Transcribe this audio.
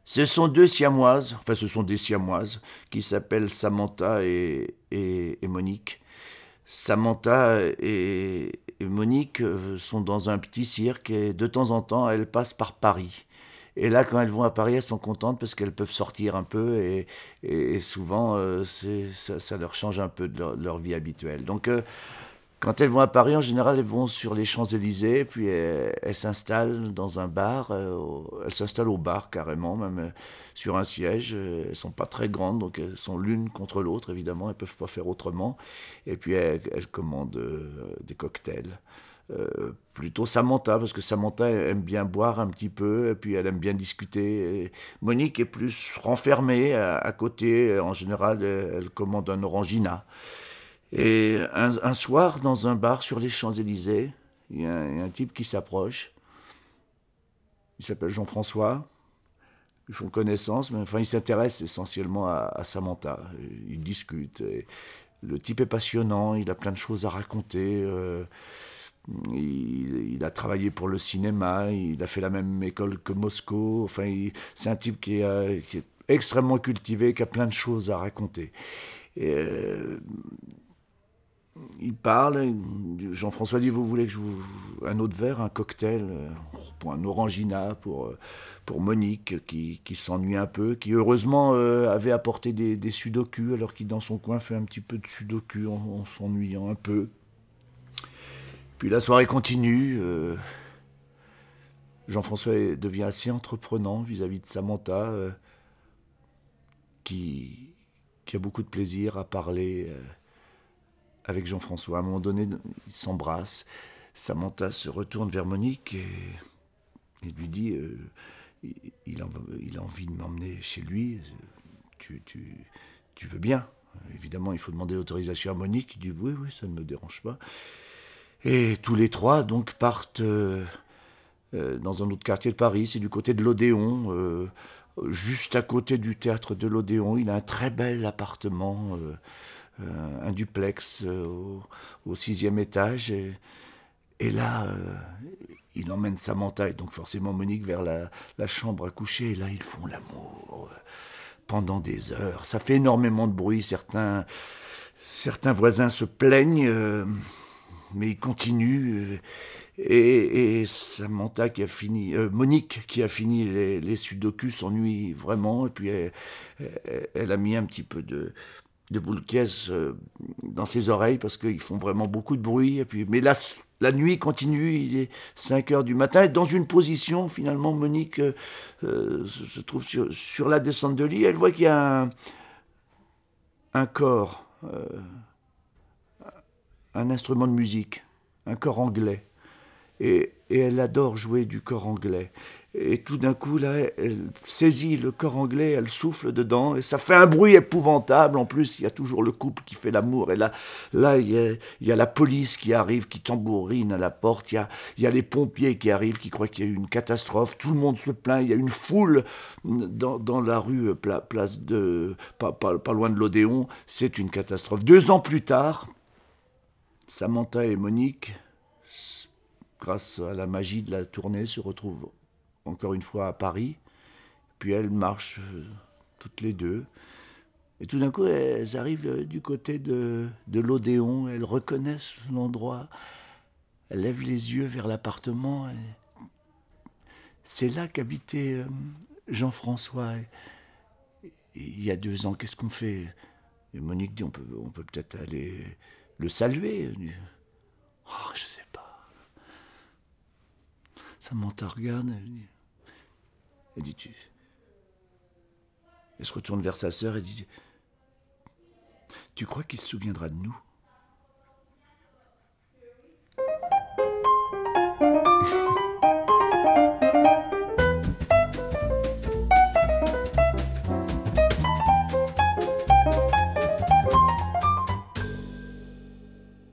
Ce sont deux siamoises, enfin ce sont des siamoises, qui s'appellent Samantha et Monique. Samantha et Monique sont dans un petit cirque et de temps en temps elles passent par Paris. Et là, quand elles vont à Paris, elles sont contentes parce qu'elles peuvent sortir un peu et souvent ça leur change un peu de leur vie habituelle. Donc quand elles vont à Paris, en général, elles vont sur les Champs-Élysées, puis elles s'installent dans un bar. Elles s'installent au bar carrément, même sur un siège. Elles sont pas très grandes, donc elles sont l'une contre l'autre, évidemment. Elles peuvent pas faire autrement. Et puis elles commandent des cocktails. Plutôt Samantha, parce que Samantha aime bien boire un petit peu, et puis elle aime bien discuter. Et Monique est plus renfermée à côté. En général, elle commande un orangina. Et un soir, dans un bar sur les Champs-Élysées, il y a un type qui s'approche. Il s'appelle Jean-François. Ils font connaissance, mais enfin, ils s'intéressent essentiellement à Samantha. Ils discutent. Et le type est passionnant, il a plein de choses à raconter. Il a travaillé pour le cinéma, il a fait la même école que Moscou. Enfin, c'est un type qui est extrêmement cultivé, qui a plein de choses à raconter. Et, il parle, Jean-François dit, vous voulez que je vous... un autre verre, un cocktail, pour un orangina, pour Monique, qui s'ennuie un peu, qui heureusement avait apporté des sudoku, alors qu'il dans son coin fait un petit peu de sudoku en s'ennuyant un peu. Puis la soirée continue, Jean-François devient assez entreprenant vis-à-vis de Samantha, qui, qui a beaucoup de plaisir à parler avec Jean-François. À un moment donné, ils s'embrassent. Samantha se retourne vers Monique et lui dit il a envie de m'emmener chez lui. Tu, tu, tu veux bien? Évidemment, il faut demander l'autorisation à Monique. Il dit oui, oui, ça ne me dérange pas. Et tous les trois donc partent dans un autre quartier de Paris. C'est du côté de l'Odéon. Juste à côté du théâtre de l'Odéon. Il a un très bel appartement. Un duplex au 6e étage. Et là, il emmène Samantha et donc forcément Monique vers la chambre à coucher. Et là, ils font l'amour pendant des heures. Ça fait énormément de bruit. Certains voisins se plaignent, mais ils continuent. Et Samantha qui a fini, Monique qui a fini les sudoku s'ennuie vraiment. Et puis elle a mis un petit peu de boules caisse dans ses oreilles parce qu'ils font vraiment beaucoup de bruit. Et puis, mais la nuit continue, il est 5 heures du matin, et dans une position, finalement, Monique se trouve sur la descente de lit. Elle voit qu'il y a un corps, un instrument de musique, un corps anglais. Et elle adore jouer du corps anglais. Et tout d'un coup, là, elle saisit le corps anglais, elle souffle dedans, et ça fait un bruit épouvantable. En plus, il y a toujours le couple qui fait l'amour. Et là il y a la police qui arrive, qui tambourine à la porte. Il y a les pompiers qui arrivent, qui croient qu'il y a eu une catastrophe. Tout le monde se plaint. Il y a une foule dans la rue, place de, pas loin de l'Odéon. C'est une catastrophe. 2 ans plus tard, Samantha et Monique, grâce à la magie de la tournée, se retrouvent encore une fois à Paris. Puis elles marchent toutes les deux. Et tout d'un coup, elles arrivent du côté de l'Odéon. Elles reconnaissent l'endroit. Elles lèvent les yeux vers l'appartement. C'est là qu'habitait Jean-François. Il y a 2 ans, qu'est-ce qu'on fait? Et Monique dit, on peut peut-être aller le saluer. Oh, je sais pas. Samantha regarde, elle dit, elle se retourne vers sa sœur et dit, tu crois qu'il se souviendra de nous?